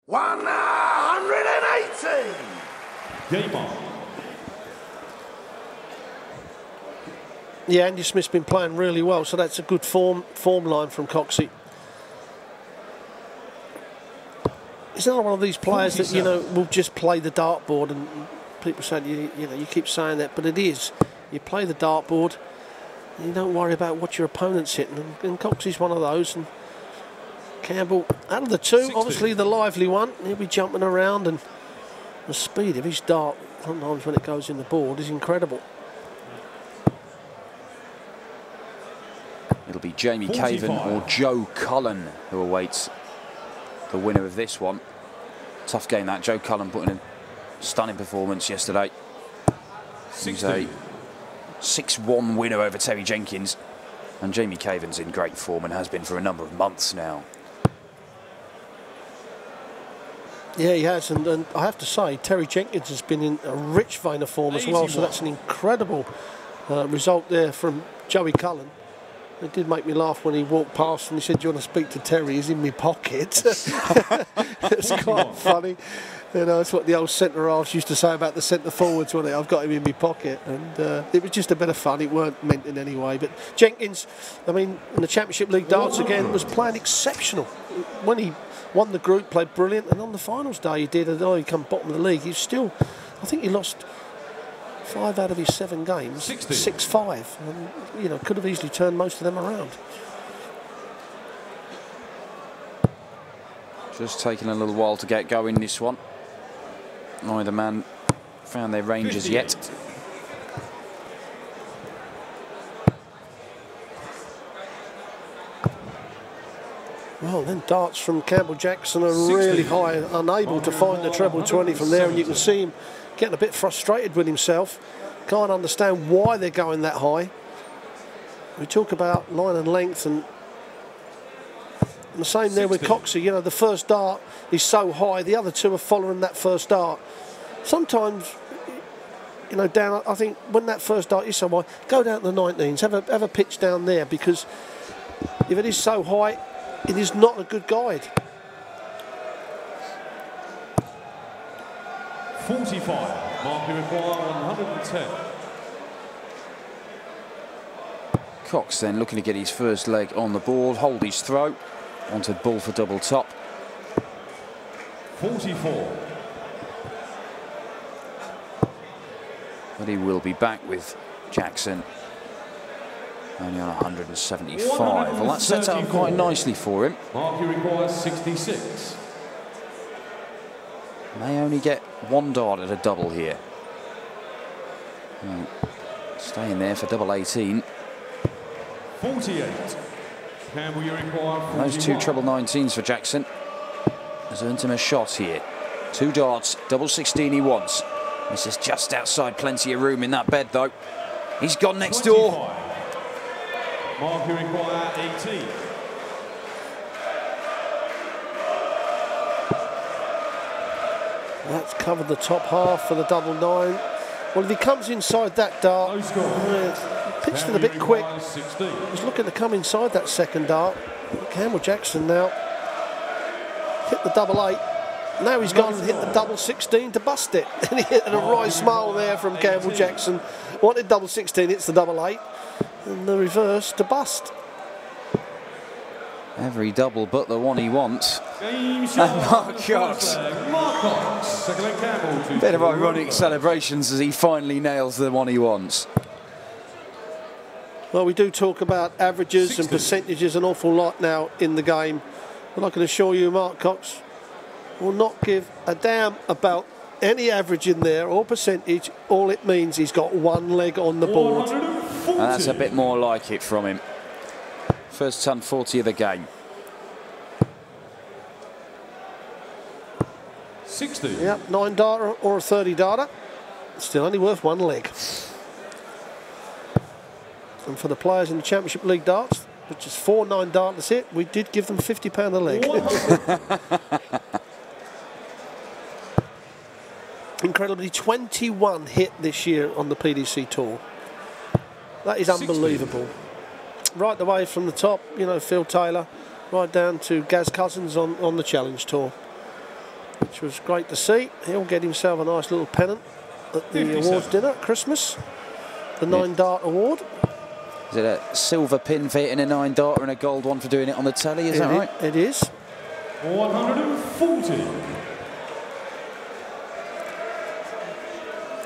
180. Game on. Yeah, Andy Smith's been playing really well, so that's a good form line from Coxey. He's not one of these players that, you know, will just play the dartboard, and people say, you know, you keep saying that, but it is. You play the dartboard, and you don't worry about what your opponent's hitting, and Coxey's one of those. And Campbell, out of the two, 60. obviously the lively one. He'll be jumping around, and the speed of his dart, sometimes when it goes in the board, is incredible. It'll be Jamie 45. Caven or Joe Cullen who awaits the winner of this one. Tough game that. Joe Cullen putting in a stunning performance yesterday. He's a 6-1 winner over Terry Jenkins. And Jamie Caven's in great form and has been for a number of months now. Yeah, he has, and I have to say, Terry Jenkins has been in a rich vein of form as well, so that's an incredible result there from Joey Cullen. It did make me laugh when he walked past and he said, "Do you want to speak to Terry? He's in my pocket." It's quite funny. You know, it's what the old centre halves used to say about the centre forwards, wasn't it? I've got him in my pocket. And it was just a bit of fun. It weren't meant in any way. But Jenkins, I mean, in the Championship League darts again, was playing exceptional. When he won the group, played brilliant. And on the finals day he did, although he come bottom of the league, he's still, I think he lost 5 out of his 7 games, 6-5. And, you know, could have easily turned most of them around. Just taking a little while to get going this one. Neither man found their ranges yet. Well, then darts from Campbell Jackson are really high, unable to find the treble 20 from there, and you can see him getting a bit frustrated with himself. Can't understand why they're going that high. We talk about line and length, and the same there with Coxey. You know, the first dart is so high, the other two are following that first dart. Sometimes, you know, down, I think when that first dart is so high, go down to the 19s, have a pitch down there, because if it is so high, it is not a good guide. 45. Mark, you require 110. Cox then looking to get his first leg on the board, hold his throw, wanted ball for double top. 44. But he will be back with Jackson only on 175. Well, that sets up quite nicely for him. Mark, you require 66. May only get 1 dart at a double here. Staying there for double 18. 48. Campbell, you require 41. Those 2 treble 19s for Jackson has earned him a shot here. 2 darts, double 16 he wants. This is just outside, plenty of room in that bed though. He's gone next 25. door. Mark, you require 18. That's covered the top half for the double 9. Well, if he comes inside that dart, pitched it a bit quick. He's looking to come inside that second dart. Campbell Jackson now hit the double 8. Now he's gone and hit the double 16 to bust it. And he hit a wry smile there from Campbell Jackson. Wanted double 16, hits the double 8. And the reverse to bust. Every double but the one he wants. And Mark Cox. Bit of ironic celebrations as he finally nails the one he wants. Well, we do talk about averages 60. And percentages an awful lot now in the game. But I can assure you, Mark Cox will not give a damn about any average in there or percentage. All it means he's got 1 leg on the board. And that's a bit more like it from him. First ton 40 of the game. 60. Yep, 9 darter or a 30 darter. Still only worth 1 leg. And for the players in the Championship League darts, which is 4 9 darters hit, we did give them £50 a leg. Incredibly, 21 hit this year on the PDC Tour. That is unbelievable. 60. Right the way from the top, you know, Phil Taylor, right down to Gaz Cousins on the Challenge Tour. which was great to see. He'll get himself a nice little pennant at the awards dinner at Christmas. The 9-dart award. Is it a silver pin for hitting a 9-darter and a gold one for doing it on the telly? Is that right? It is. 140.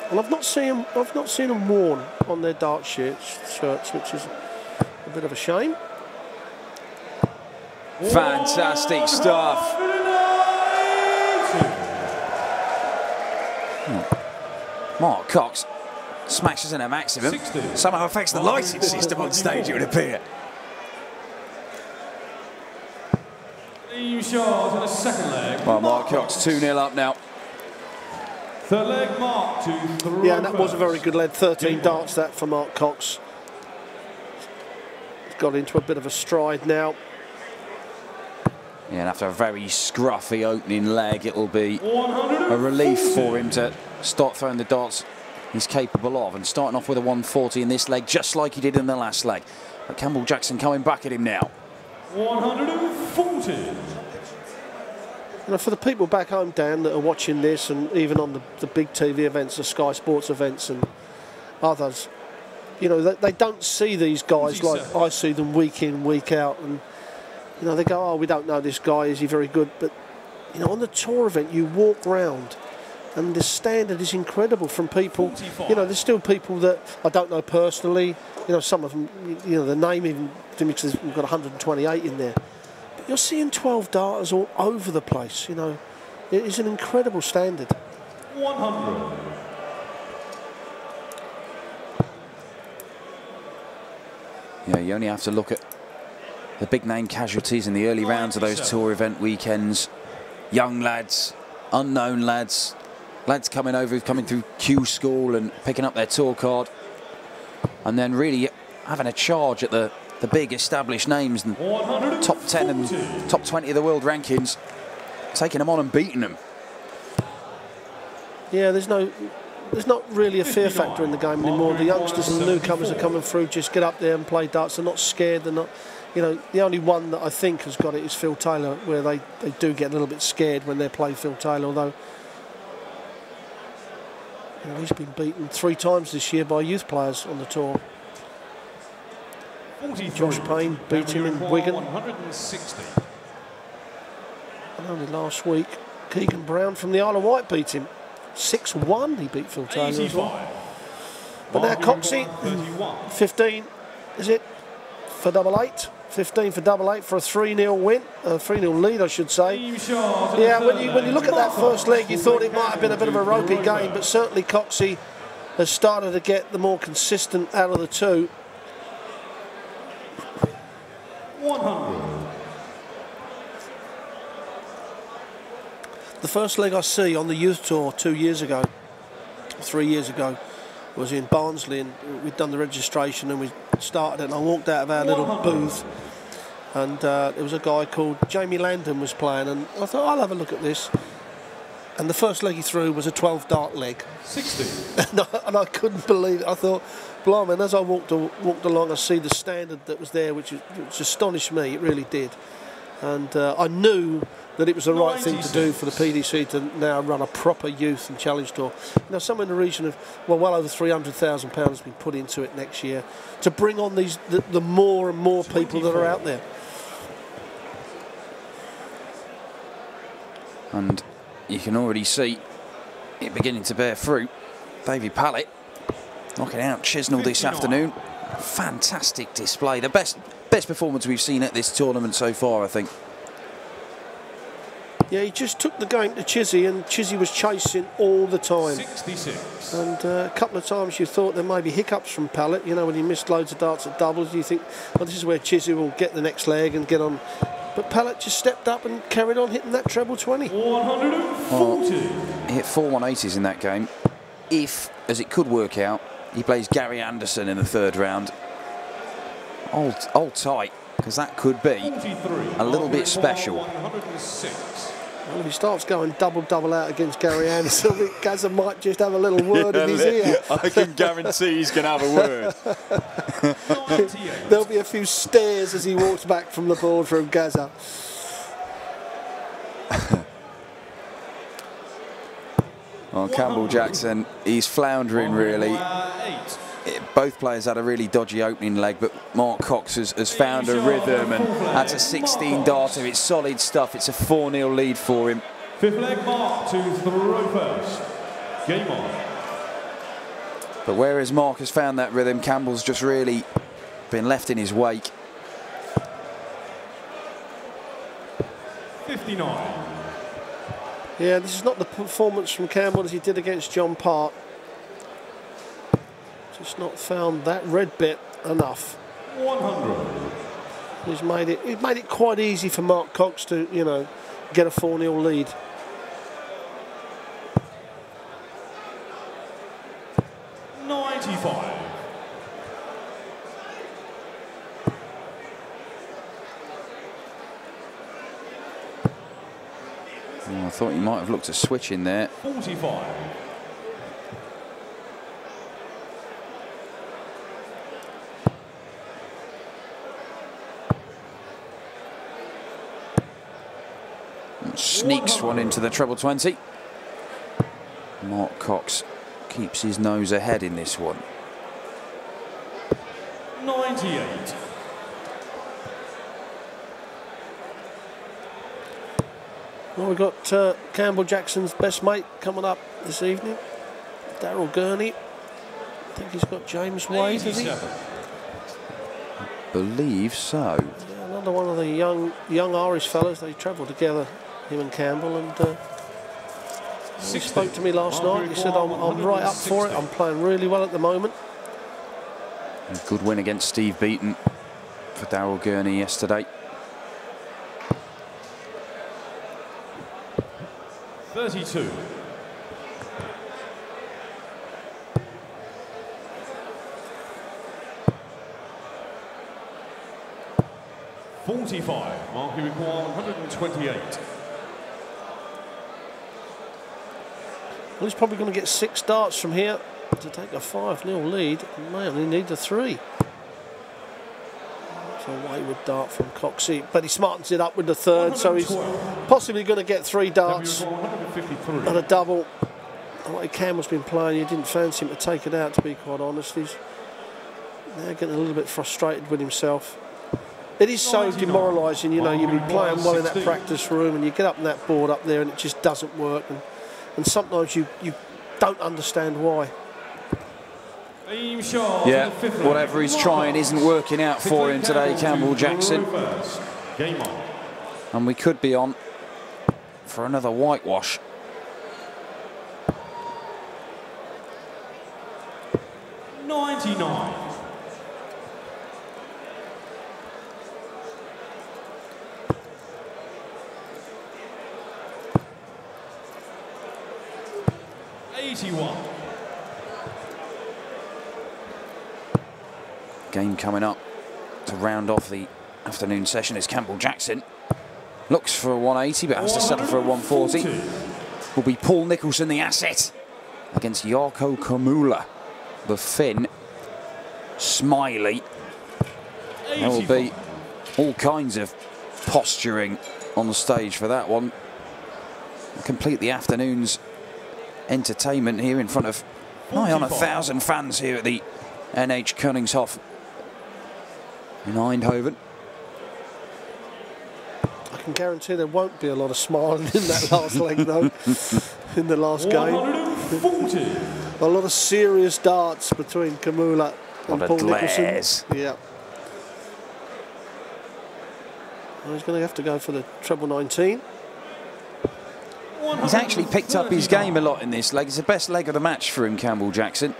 Well, I've not seen them worn on their dart shirts, which is a bit of a shame. Fantastic stuff. Mark Cox smashes in a maximum. 60. Somehow affects the lighting system on stage, it would appear. Team shot in the second leg. Well, Mark Cox 2-0 up now. Third leg, Mark to throw. Yeah, and that was a very good lead. 13 darts that for Mark Cox. He's got into a bit of a stride now. Yeah, and after a very scruffy opening leg, it'll be a relief for him to start throwing the darts he's capable of, and starting off with a 140 in this leg, just like he did in the last leg. But Campbell Jackson coming back at him now. 140. You know, for the people back home, Dan, that are watching this, and even on the big TV events, the Sky Sports events and others, you know, they don't see these guys like I see them week in, week out, and you know, they go, oh, we don't know this guy, is he very good? But you know, on the tour event, you walk round, and the standard is incredible from people. 45. You know, there's still people that I don't know personally. You know, some of them, you know, the name even because we've got 128 in there. But you're seeing 12 darters all over the place. You know, it is an incredible standard. 100. Yeah, you only have to look at the big name casualties in the early rounds of those tour event weekends. Young lads, unknown lads, lads coming over, coming through Q school and picking up their tour card, and then really having a charge at the big established names and top 10 and top 20 of the world rankings, taking them on and beating them. Yeah, there's not really a fear factor in the game anymore. The youngsters and the newcomers are coming through, just get up there and play darts. They're not scared. They're not, you know, the only one that I think has got it is Phil Taylor, where they do get a little bit scared when they play Phil Taylor, although you know, he's been beaten 3 times this year by youth players on the tour. Josh Payne beat him in Wigan. 160. And only last week, Keegan Brown from the Isle of Wight beat him. 6-1 he beat Phil Taylor as well. But now Coxey, 15, is it, for double 8? 15 for double 8 for a 3-0 win, a 3-0 lead, I should say. Yeah, when you look at that first leg, you thought it might have been a bit of a ropey game, but certainly Coxey has started to get the more consistent out of the two. 100. The first leg I see on the youth tour 2 years ago, 3 years ago, was in Barnsley, and we'd done the registration and we started it, and I walked out of our little booth, and there was a guy called Jamie Landon was playing, and I thought, I'll have a look at this. And the first leg he threw was a 12-dart leg. 60. and I couldn't believe it. I thought, blimey, and as I walked along, I see the standard that was there, which astonished me, it really did. And I knew that it was the right thing to do for the PDC to now run a proper youth and challenge tour. You know, somewhere in the region of, well over £300,000 has been put into it next year to bring on the more and more people that are out there. And you can already see it beginning to bear fruit. Davey Pallett knocking out Chisnall this afternoon. Fantastic display. The best performance we've seen at this tournament so far, I think. Yeah, he just took the game to Chizzy, and Chizzy was chasing all the time. 66. And a couple of times you thought there may be hiccups from Pallett, you know, when he missed loads of darts at doubles, you think, well, this is where Chizzy will get the next leg and get on. But Pallett just stepped up and carried on hitting that treble 20. 140. He hit 4 180s in that game. If, as it could work out, he plays Gary Anderson in the 3rd round. Hold tight, because that could be a little bit special. 106. Well, if he starts going double out against Gary Anderson, Gazza might just have a little word in his ear. I can guarantee he's going to have a word. There'll be a few stares as he walks back from the board from Gazza. Well, Campbell Jackson, he's floundering really. Both players had a really dodgy opening leg, but Mark Cox has found a rhythm, and that's a 16-darter. It's solid stuff. It's a 4-0 lead for him. Fifth leg Mark to throw first. Game on. But whereas Mark has found that rhythm, Campbell's just really been left in his wake. 59. Yeah, this is not the performance from Campbell as he did against John Park. Just not found that red bit enough. 100. He's made it quite easy for Mark Cox to, you know, get a 4-0 lead. Oh, I thought he might have looked at switching there. 45. Sneaks one into the treble 20. Mark Cox keeps his nose ahead in this one. 98. Well, we've got Campbell Jackson's best mate coming up this evening, Daryl Gurney. I think he's got James Wade, has he? Believe so. Yeah, another one of the young Irish fellas. They travel together, him and Campbell, and he spoke to me last night. He said, I'm right up for it. I'm playing really well at the moment. A good win against Steve Beaton for Daryl Gurney yesterday. 32. .45. Mark, you require 128. Well, he's probably going to get 6 darts from here to take a 5-0 lead. He may only need the 3. It's a wayward dart from Coxey, but he smartens it up with the 3rd, so he's possibly going to get 3 darts and a double. The way Campbell's been playing, you didn't fancy him to take it out, to be quite honest. He's now getting a little bit frustrated with himself. It is so demoralising, you know, you've been playing well in that practice room and you get up in that board up there and it just doesn't work, and sometimes you don't understand why. Yeah, whatever he's trying isn't working out for him today, Campbell Jackson. And we could be on for another whitewash. .99. Game coming up to round off the afternoon session is Campbell Jackson. Looks for a 180 but has to settle for a 140. Will be Paul Nicholson, the asset, against Jarkko Kamula, the Finn. Smiley. There will be all kinds of posturing on the stage for that one. Complete the afternoon's entertainment here in front of nigh on 1,000 fans here at the NH Koningshof in Eindhoven. I can guarantee there won't be a lot of smiling in that last leg, though, in the last game. A lot of serious darts between Kamula and Paul Nicholson. Yeah. Well, he's going to have to go for the treble 19. He's actually picked up his game a lot in this leg. It's the best leg of the match for him, Campbell Jackson.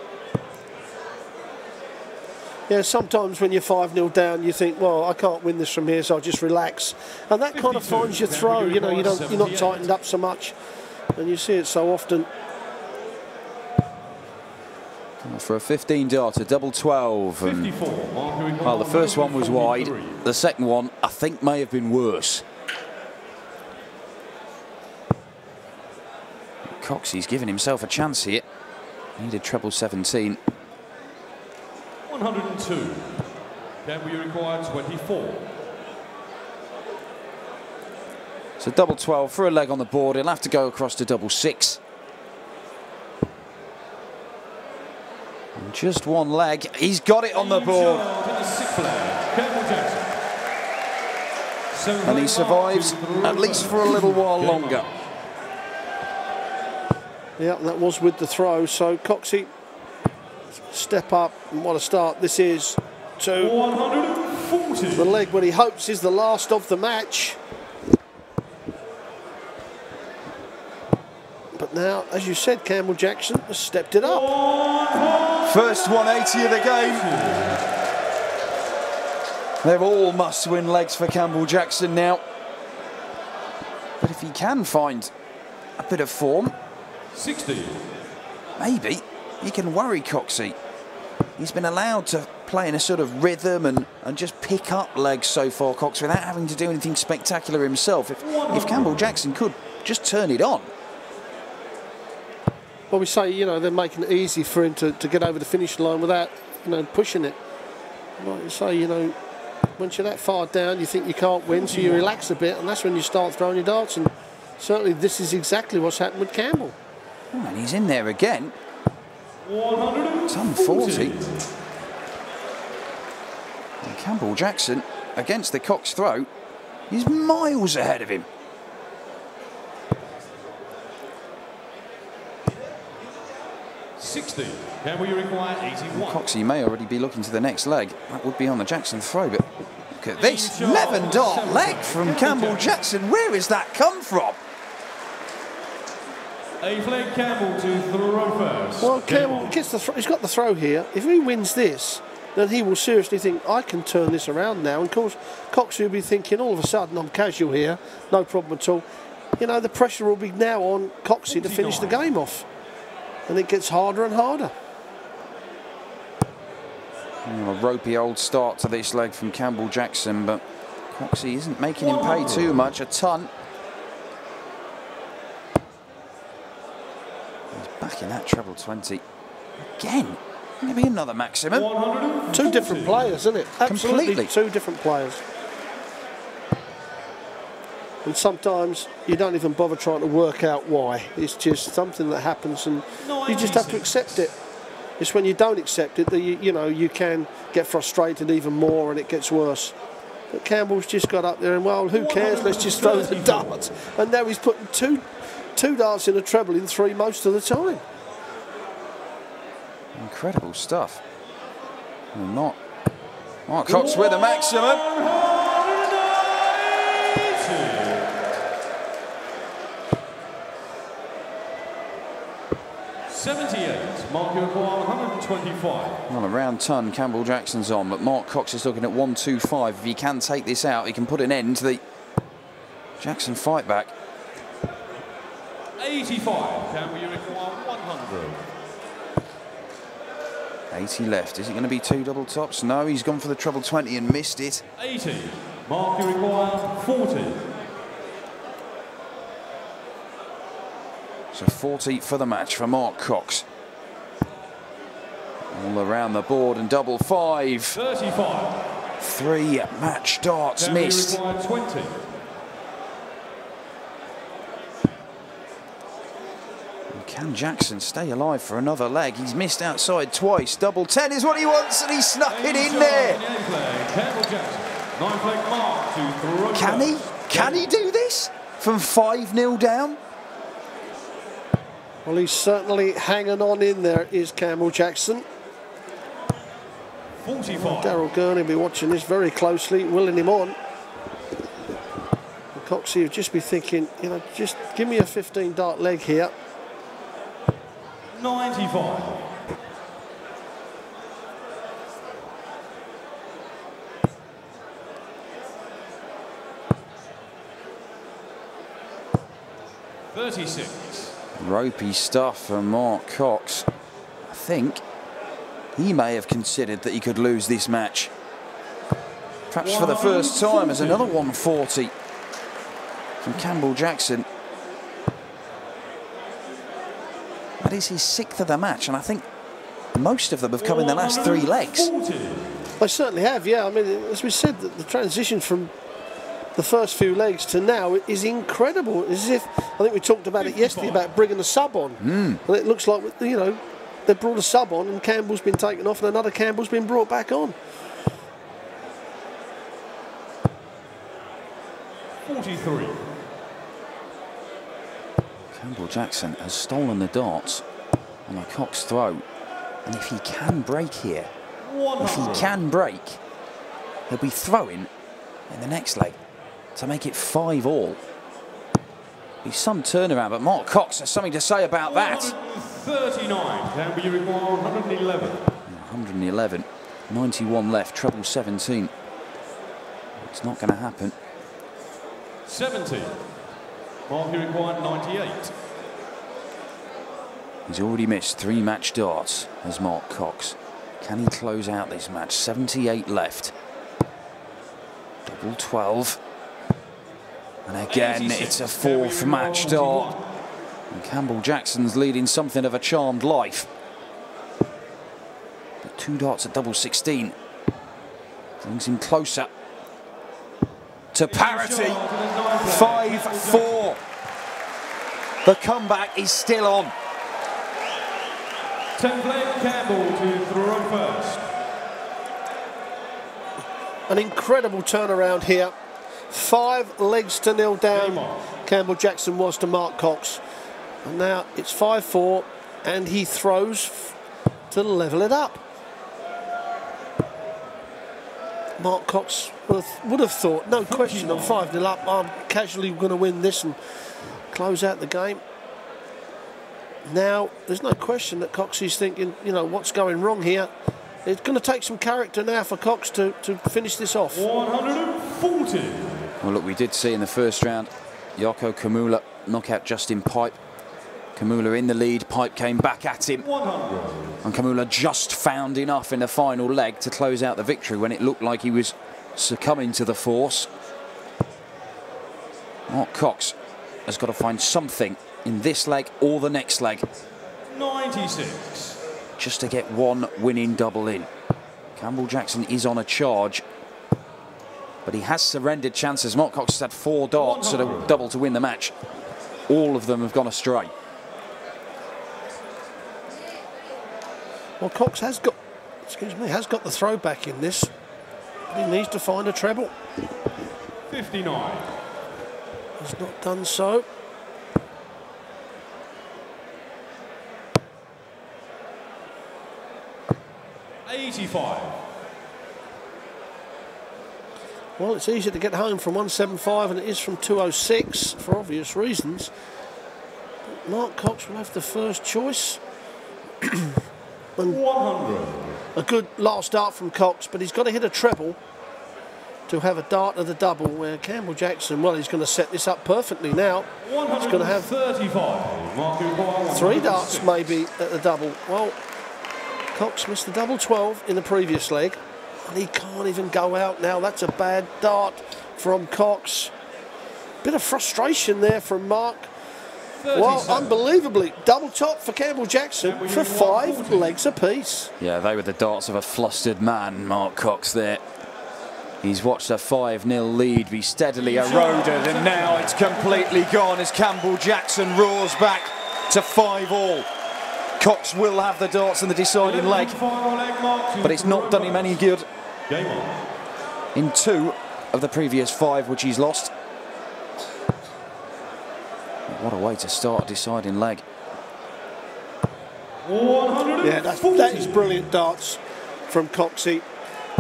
Yeah, sometimes when you're 5-0 down, you think, well, I can't win this from here, so I'll just relax. And that kind of finds your throw. You know, you're not tightened up so much, and you see it so often. For a 15-darter, double 12. And, well, the first one was wide. The second one, I think, may have been worse. Coxey's given himself a chance here. Needed treble 17. 102. Campbell, you require 24. So double 12 for a leg on the board. He'll have to go across to double 6. Just one leg. He's got it on the board. And he survives at least for a little while longer. Yeah, that was with the throw. So Coxey, step up and what a start this is to the leg what he hopes is the last of the match. But now, as you said, Campbell Jackson has stepped it up. First 180 of the game. They're all must-win legs for Campbell Jackson now. But if he can find a bit of form, 60. Maybe he can worry Coxey. He's been allowed to play in a sort of rhythm and just pick up legs so far, Cox, without having to do anything spectacular himself. If Campbell Jackson could just turn it on. Well, we say, you know, they're making it easy for him to get over the finish line without, you know, pushing it. Like you say, you know, once you're that far down, you think you can't win, so you relax a bit, and that's when you start throwing your darts. And certainly this is exactly what's happened with Campbell. Oh, and he's in there again. 140. And Campbell Jackson, against the Cox throw, he's miles ahead of him. Campbell, you require 81. Coxey may already be looking to the next leg. That would be on the Jackson throw, but look at this 11-dart leg from Campbell Jackson. Where has that come from? A flag Campbell to throw first. Well, Campbell gets the he's got the throw here. If he wins this, then he will seriously think, I can turn this around now. And of course, Coxey will be thinking, all of a sudden, I'm casual here, no problem at all. You know, the pressure will be now on Coxey to finish the game off. And it gets harder and harder. A ropey old start to this leg from Campbell Jackson, but Coxey isn't making him pay too much, a ton. He's back in that treble 20. Again, maybe another maximum. Two different players, isn't it? Absolutely. Completely. Two different players. And sometimes you don't even bother trying to work out why. It's just something that happens and you just have to accept it. It's when you don't accept it that you know you can get frustrated even more and it gets worse. But Campbell's just got up there and, well, who cares? Let's just throw the darts. And now he's putting two darts in a treble in three most of the time. Incredible stuff. And Mark Cox with a maximum. 78, Mark require 125. Well, a round ton Campbell Jackson's on, but Mark Cox is looking at 125. If he can take this out, he can put an end to the Jackson fight back. 85, Campbell, you require 100. 80 left. Is it going to be two double tops? No, he's gone for the treble 20 and missed it. 80, Mark, you require 40. So 40 for the match for Mark Cox. All around the board and double 5. 35. 3 match darts Campbell, missed. you require 20. Can Jackson stay alive for another leg? He's missed outside twice. Double 10 is what he wants, and he snuck it in there. Can he? Can he do this from 5-0 down? Well, he's certainly hanging on in there, is Campbell Jackson. 45. Darryl Gurney will be watching this very closely, willing him on. And Coxey would just be thinking, you know, just give me a 15-dart leg here. 95. Ropey stuff for Mark Cox. I think he may have considered that he could lose this match. Perhaps for the first time as another 140 from Campbell Jackson. That is his 6th of the match, and I think most of them have come in the last 3 legs. They certainly have, yeah. I mean, as we said, the transition from the first few legs to now is incredible. As if, I think we talked about it yesterday, about bringing a sub on. And it looks like, you know, they brought a sub on and Campbell's been taken off and another Campbell's been brought back on. 43. Campbell Jackson has stolen the darts on a Cox throw, and if he can break here, he'll be throwing in the next leg to make it 5-all. Be some turnaround, but Mark Cox has something to say about that. 139, can be required 111. 111, 91 left, treble 17. It's not going to happen. 70, marking required 98. He's already missed 3 match darts as Mark Cox. Can he close out this match? 78 left. Double 12. And again, it's a 4th match dart. And Campbell Jackson's leading something of a charmed life. But 2 darts at double 16 brings him closer to parity. 5-4. The comeback is still on. 10th leg, Campbell to throw first. An incredible turnaround here. 5 legs to 0 down. Campbell Jackson was to Mark Cox. And now it's 5-4 and he throws to level it up. Mark Cox would have thought, no question, I'm 5-0 up, I'm casually going to win this and close out the game. Now, there's no question that Cox is thinking, you know, what's going wrong here? It's going to take some character now for Cox to finish this off. 140. Well, look, we did see in the first round, Jarkko Kamula knock out Justin Pipe. Kamula in the lead, Pipe came back at him. 100. And Kamula just found enough in the final leg to close out the victory when it looked like he was succumbing to the force. Mark Cox has got to find something in this leg or the next leg 96. just to get 1 winning double in. Campbell Jackson is on a charge, but he has surrendered chances. Mark Cox has had 4 darts at a double to win the match. All of them have gone astray. Well, Cox has got, has got the throw back in this. But he needs to find a treble. 59. He's not done so. Well, it's easier to get home from 175 than it is from 206 for obvious reasons. But Mark Cox will have the first choice. 100. A good last dart from Cox, but he's got to hit a treble to have a dart of the double, where Campbell Jackson, well, he's going to set this up perfectly now. He's going to have 3 darts maybe at the double. Well, Cox missed the double 12 in the previous leg, and he can't even go out now. That's a bad dart from Cox. Bit of frustration there from Mark. 37. Well, unbelievably, double top for Campbell Jackson for 5 legs apiece. Yeah, they were the darts of a flustered man, Mark Cox there. He's watched a 5-0 lead be steadily eroded, and now it's completely gone as Campbell Jackson roars back to 5-all. Cox will have the darts in the deciding leg, but it's not done him any good in 2 of the previous 5 which he's lost. What a way to start a deciding leg. Yeah, that is brilliant darts from Coxie.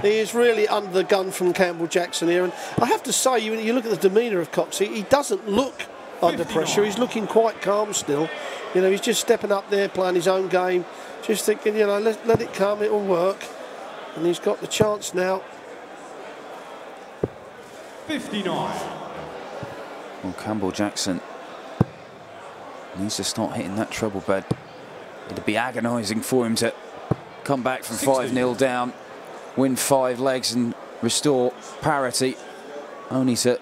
He is really under the gun from Campbell Jackson here, and I have to say, you look at the demeanour of Coxie, he doesn't look under pressure. He's looking quite calm still. You know, he's just stepping up there, playing his own game, just thinking, you know, let it come, it'll work. And he's got the chance now. 59. Well, Campbell Jackson needs to start hitting that treble bed. It'd be agonising for him to come back from 5-0 down, win 5 legs and restore parity, only to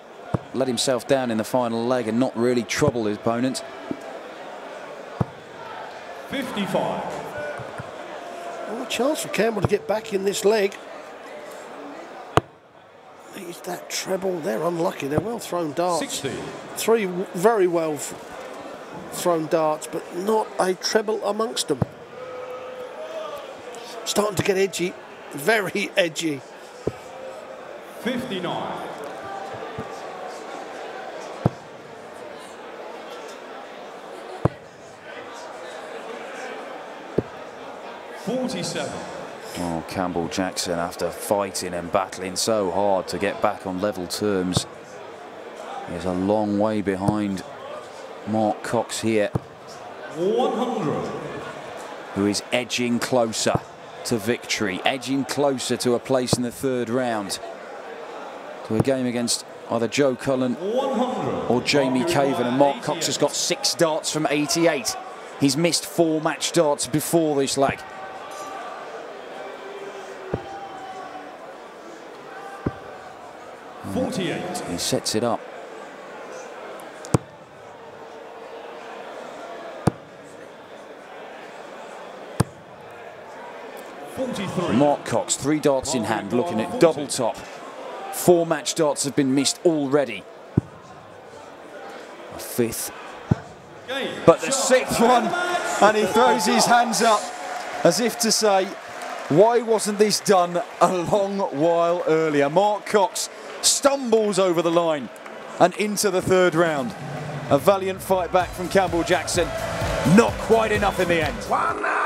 let himself down in the final leg and not really trouble his opponent. 55. Well, a chance for Campbell to get back in this leg. He's that treble. They're unlucky. They're well thrown darts. 60. 3 very well thrown darts, but not a treble amongst them. starting to get edgy, very edgy. 59. Oh, Campbell Jackson, after fighting and battling so hard to get back on level terms, is a long way behind Mark Cox here, 100. who is edging closer to victory, edging closer to a place in the third round, to a game against either Joe Cullen or Jamie Caven. And Mark Cox has got 6 darts from 88. He's missed 4 match darts before this leg. He sets it up. Mark Cox, 3 darts in hand, looking at double top. 4 match darts have been missed already. A 5th. But the 6th one, and he throws his hands up as if to say, why wasn't this done a long while earlier? Mark Cox stumbles over the line and into the third round. A valiant fight back from Campbell Jackson. Not quite enough in the end.